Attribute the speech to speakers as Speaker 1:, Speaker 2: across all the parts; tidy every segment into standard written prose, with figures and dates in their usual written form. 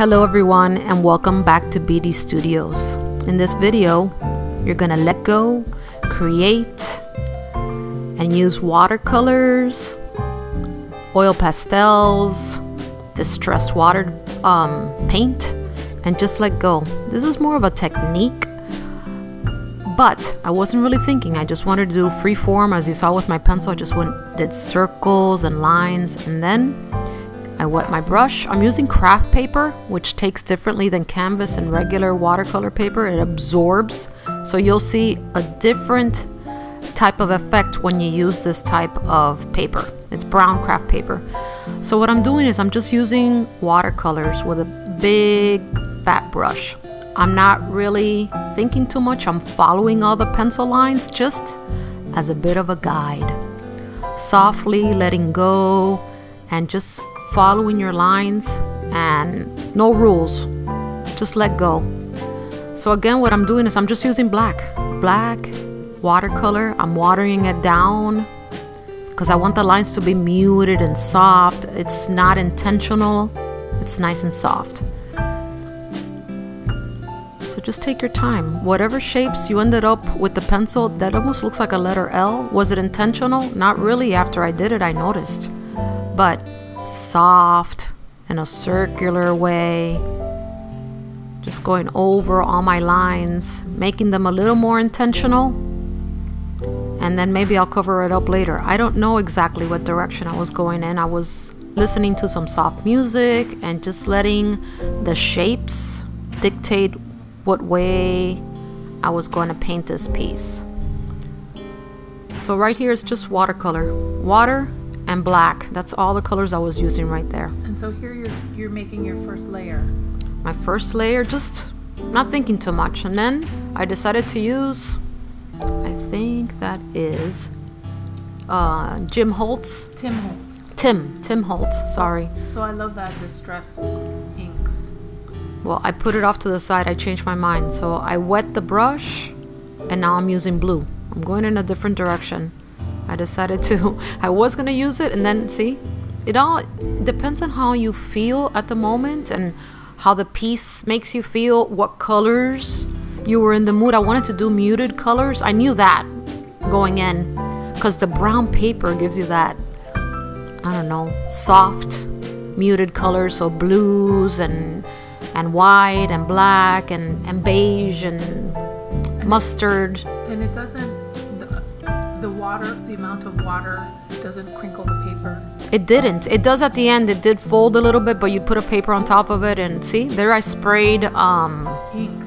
Speaker 1: Hello everyone and welcome back to BD Studios. In this video, you're gonna let go, create, and use watercolors, oil pastels, distressed water paint, and just let go. This is more of a technique, but I wasn't really thinking. I just wanted to do free form. As you saw with my pencil, I just did circles and lines, and then I wet my brush. I'm using craft paper, which takes differently than canvas and regular watercolor paper. It absorbs, so you'll see a different type of effect when you use this type of paper. It's brown craft paper. So what I'm doing is I'm just using watercolors with a big fat brush. I'm not really thinking too much. I'm following all the pencil lines just as a bit of a guide. Softly letting go and just following your lines, and no rules, just let go. So again, what I'm doing is I'm just using black watercolor. I'm watering it down because I want the lines to be muted and soft. It's not intentional, it's nice and soft. So just take your time. Whatever shapes you ended up with the pencil, that almost looks like a letter L. Was it intentional? Not really. After I did it, I noticed. But soft in a circular way, just going over all my lines, making them a little more intentional, and then maybe I'll cover it up later. I don't know exactly what direction I was going in. I was listening to some soft music and just letting the shapes dictate what way I was going to paint this piece. So right here is just watercolor, water and black. That's all the colors I was using right there.
Speaker 2: And so here you're making your first layer.
Speaker 1: My first layer, just not thinking too much. And then I decided to use, I think that is Tim Holtz, sorry.
Speaker 2: So I love that distressed inks.
Speaker 1: Well, I put it off to the side. I changed my mind. So I wet the brush and now I'm using blue. I'm going in a different direction. I decided I was gonna use it, and then see, it all depends on how you feel at the moment and how the piece makes you feel, what colors you were in the mood. I wanted to do muted colors. I knew that going in because the brown paper gives you that, I don't know, soft muted colors. So blues and white and black and beige and mustard.
Speaker 2: And it doesn't, the amount of water doesn't crinkle the paper.
Speaker 1: It didn't. It does at the end. It did fold a little bit, but you put a paper on top of it, and see, there I sprayed
Speaker 2: ink,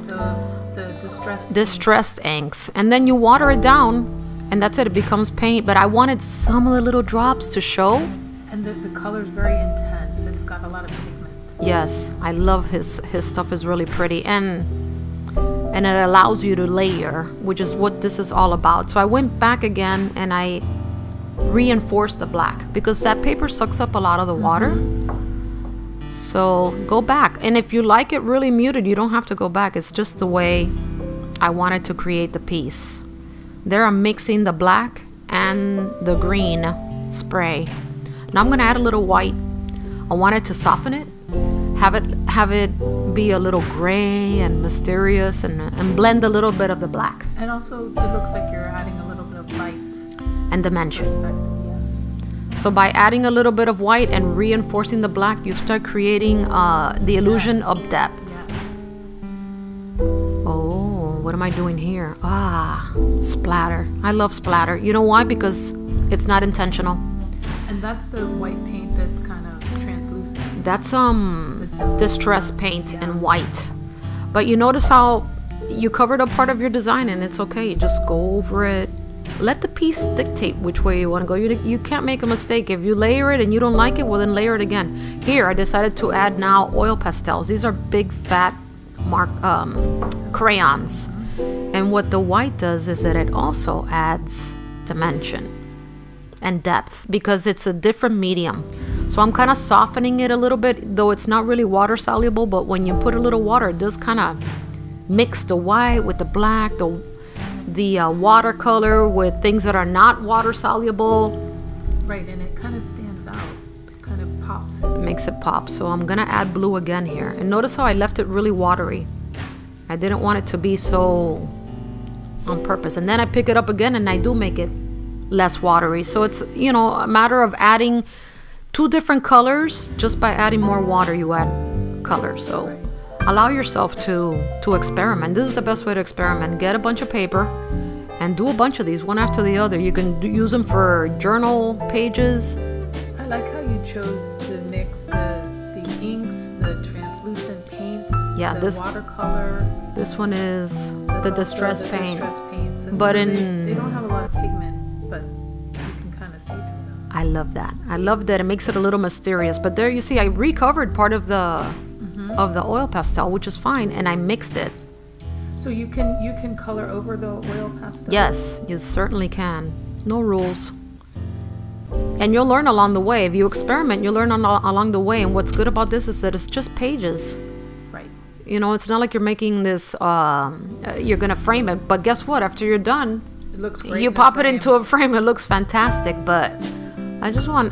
Speaker 2: the
Speaker 1: distressed inks, and then you water it down, and that's it. It becomes paint. But I wanted some of the little drops to show.
Speaker 2: And the color's very intense. It's got a lot of pigment.
Speaker 1: Yes, I love his stuff. Is really pretty, and it allows you to layer, which is what this is all about. So I went back again and I reinforced the black because that paper sucks up a lot of the water. So go back, and if you like it really muted, you don't have to go back. It's just the way I wanted to create the piece. There I'm mixing the black and the green spray. Now I'm gonna add a little white. I wanted to soften it, have it be a little gray and mysterious, and blend a little bit of the black.
Speaker 2: And also it looks like you're adding a little bit of light
Speaker 1: and dimension.
Speaker 2: Yes.
Speaker 1: So by adding a little bit of white and reinforcing the black, you start creating the illusion of depth.
Speaker 2: Yes.
Speaker 1: Oh, what am I doing here? Splatter. I love splatter. You know why? Because it's not intentional.
Speaker 2: And that's the white paint that's kind of translucent.
Speaker 1: That's distressed paint in white. But you notice how you covered up part of your design, and it's okay. You just go over it. Let the piece dictate which way you want to go. You can't make a mistake. If you layer it and you don't like it, well then layer it again. Here I decided to add now oil pastels. These are big fat crayons. And what the white does is that it also adds dimension and depth because it's a different medium. So I'm kind of softening it a little bit, though it's not really water soluble, but when you put a little water, it does kind of mix the white with the black, the watercolor with things that are not water soluble.
Speaker 2: Right, and it kind of stands out, kind of pops
Speaker 1: It makes it pop. So I'm gonna add blue again here. And notice how I left it really watery. I didn't want it to be so on purpose. And then I pick it up again and I do make it less watery. So it's, you know, a matter of adding two different colors. Just by adding more water, you add color. So allow yourself to experiment. This is the best way to experiment. Get a bunch of paper and do a bunch of these one after the other. You can use them for journal pages.
Speaker 2: I like how you chose to mix the inks, the translucent paints,
Speaker 1: Yeah,
Speaker 2: the watercolor.
Speaker 1: This one is
Speaker 2: That's
Speaker 1: the
Speaker 2: also
Speaker 1: distress
Speaker 2: the
Speaker 1: paint.
Speaker 2: distress paints. And
Speaker 1: But
Speaker 2: so
Speaker 1: in-
Speaker 2: they don't have a lot of pigment, but you can kind of see through them.
Speaker 1: I love that. I love that it makes it a little mysterious. But there you see, I recovered part of the oil pastel, which is fine, and I mixed it.
Speaker 2: So you can color over the oil pastel.
Speaker 1: Yes, you certainly can. No rules. And you'll learn along the way. If you experiment, you'll learn along the way. And what's good about this is that it's just pages.
Speaker 2: Right.
Speaker 1: You know, it's not like you're making this, you're going to frame it. But guess what? After you're done,
Speaker 2: It looks great.
Speaker 1: you
Speaker 2: in a
Speaker 1: pop it
Speaker 2: frame.
Speaker 1: into a frame. It looks fantastic. But I just want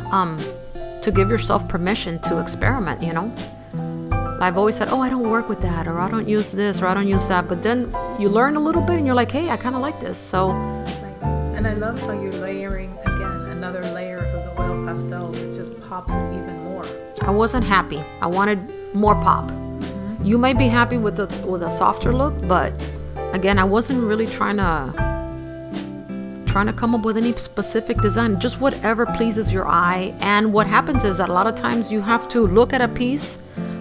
Speaker 1: to give yourself permission to experiment, you know. I've always said, oh, I don't work with that, or I don't use this, or I don't use that. But then you learn a little bit and you're like, hey, I kind of like this. So,
Speaker 2: Right. And I love how you're layering, again, another layer of the oil pastels. It just pops it even more.
Speaker 1: I wasn't happy. I wanted more pop. You may be happy with a softer look, but again, I wasn't really trying to come up with any specific design. Just whatever pleases your eye. And what happens is that a lot of times you have to look at a piece,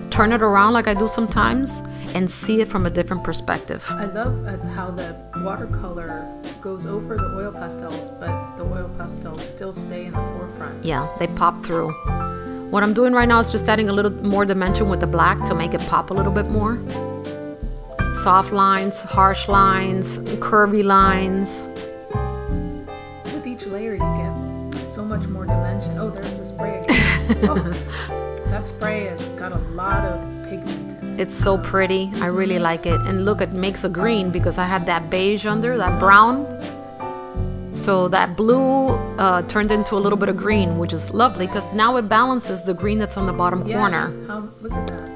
Speaker 1: turn it around like I do sometimes, and see it from a different perspective.
Speaker 2: I love how the watercolor goes over the oil pastels, but the oil pastels still stay in the forefront.
Speaker 1: Yeah, they pop through. What I'm doing right now is just adding a little more dimension with the black to make it pop a little bit more. Soft lines, harsh lines, curvy lines.
Speaker 2: With each layer, you get so much more dimension. Oh, there's the spray again. Oh, that spray has got a lot of pigment in it.
Speaker 1: It's so pretty. I really like it. And look, it makes a green because I had that beige under, that brown. So that blue turned into a little bit of green, which is lovely because now it balances the green that's on the bottom corner.
Speaker 2: Look at that.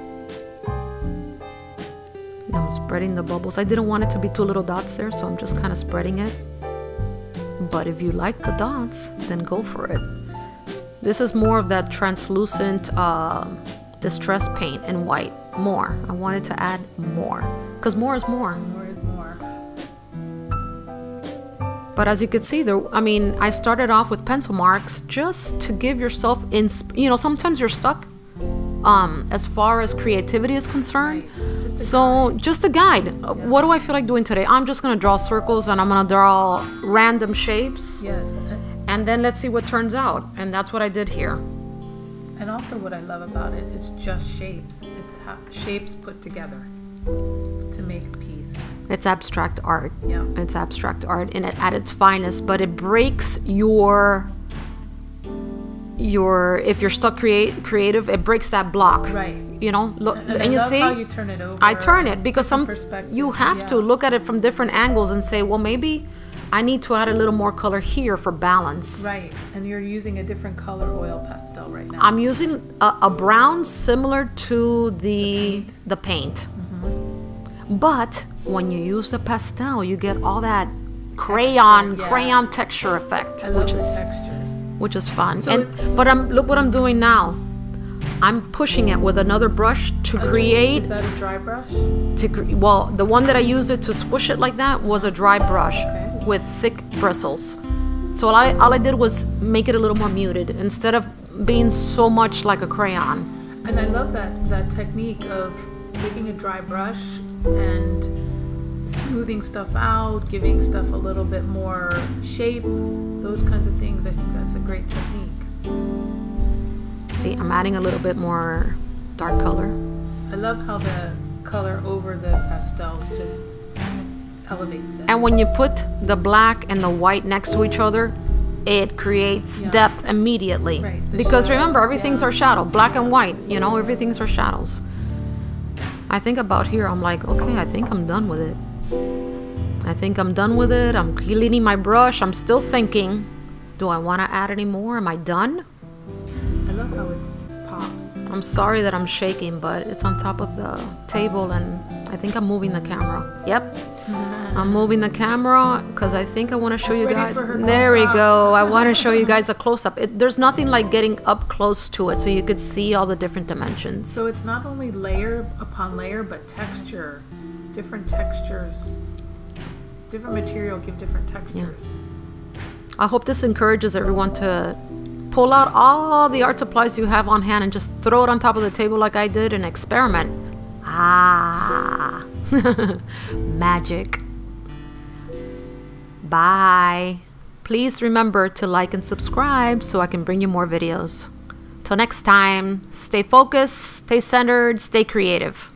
Speaker 1: And I'm spreading the bubbles. I didn't want it to be two little dots there, so I'm just kind of spreading it. But if you like the dots, then go for it. This is more of that translucent distress paint in white. More. I wanted to add more because more is more.
Speaker 2: More is more.
Speaker 1: But as you can see, I started off with pencil marks just to give yourself, sometimes you're stuck as far as creativity is concerned.
Speaker 2: Right.
Speaker 1: Just a guide. What do I feel like doing today? I'm just going to draw circles and I'm going to draw random shapes.
Speaker 2: Yes.
Speaker 1: And then let's see what turns out. And that's what I did here.
Speaker 2: And also what I love about it, it's just shapes. It's shapes put together to make a piece.
Speaker 1: It's abstract art.
Speaker 2: Yeah.
Speaker 1: It's abstract art at its finest, but it breaks your if you're stuck creative, it breaks that block.
Speaker 2: Right.
Speaker 1: Look,
Speaker 2: And
Speaker 1: you
Speaker 2: I love
Speaker 1: see
Speaker 2: how you turn it over.
Speaker 1: I turn it because
Speaker 2: perspectives,
Speaker 1: you have to look at it from different angles and say, well, maybe I need to add a little more color here for balance.
Speaker 2: Right, and you're using a different color oil pastel right now.
Speaker 1: I'm using a brown similar to the paint. But when you use the pastel, you get all that crayon texture effect,
Speaker 2: I love the textures.
Speaker 1: which is fun.
Speaker 2: So
Speaker 1: Look what I'm doing now. I'm pushing it with another brush to create.
Speaker 2: Is that a dry brush?
Speaker 1: Well, the one that I used it to squish it like that was a dry brush with thick bristles. So all I did was make it a little more muted instead of being so much like a crayon.
Speaker 2: And I love that technique of taking a dry brush and smoothing stuff out, giving stuff a little bit more shape, those kinds of things. I think that's a great technique.
Speaker 1: See, I'm adding a little bit more dark color.
Speaker 2: I love how the color over the pastels just elevates it.
Speaker 1: And when you put the black and the white next to each other, it creates depth immediately.
Speaker 2: Right,
Speaker 1: Because remember,
Speaker 2: shadows,
Speaker 1: everything's our shadow. Black and white, everything's our shadows. I think about here, I'm like, okay, I think I'm done with it. I'm cleaning my brush. I'm still thinking, do I want to add any more? Am I done?
Speaker 2: I love how it's
Speaker 1: I'm sorry that I'm shaking, but it's on top of the table and I think I'm moving the camera. Yep. I'm moving the camera because I think I want to show you guys. There we go. I want to show you guys a close-up. There's nothing like getting up close to it so you could see all the different dimensions.
Speaker 2: So it's not only layer upon layer, but texture. Different textures. Different material give different textures.
Speaker 1: Yeah. I hope this encourages everyone to pull out all the art supplies you have on hand and just throw it on top of the table like I did and experiment. Ah, magic. Bye. Please remember to like and subscribe so I can bring you more videos. Till next time, stay focused, stay centered, stay creative.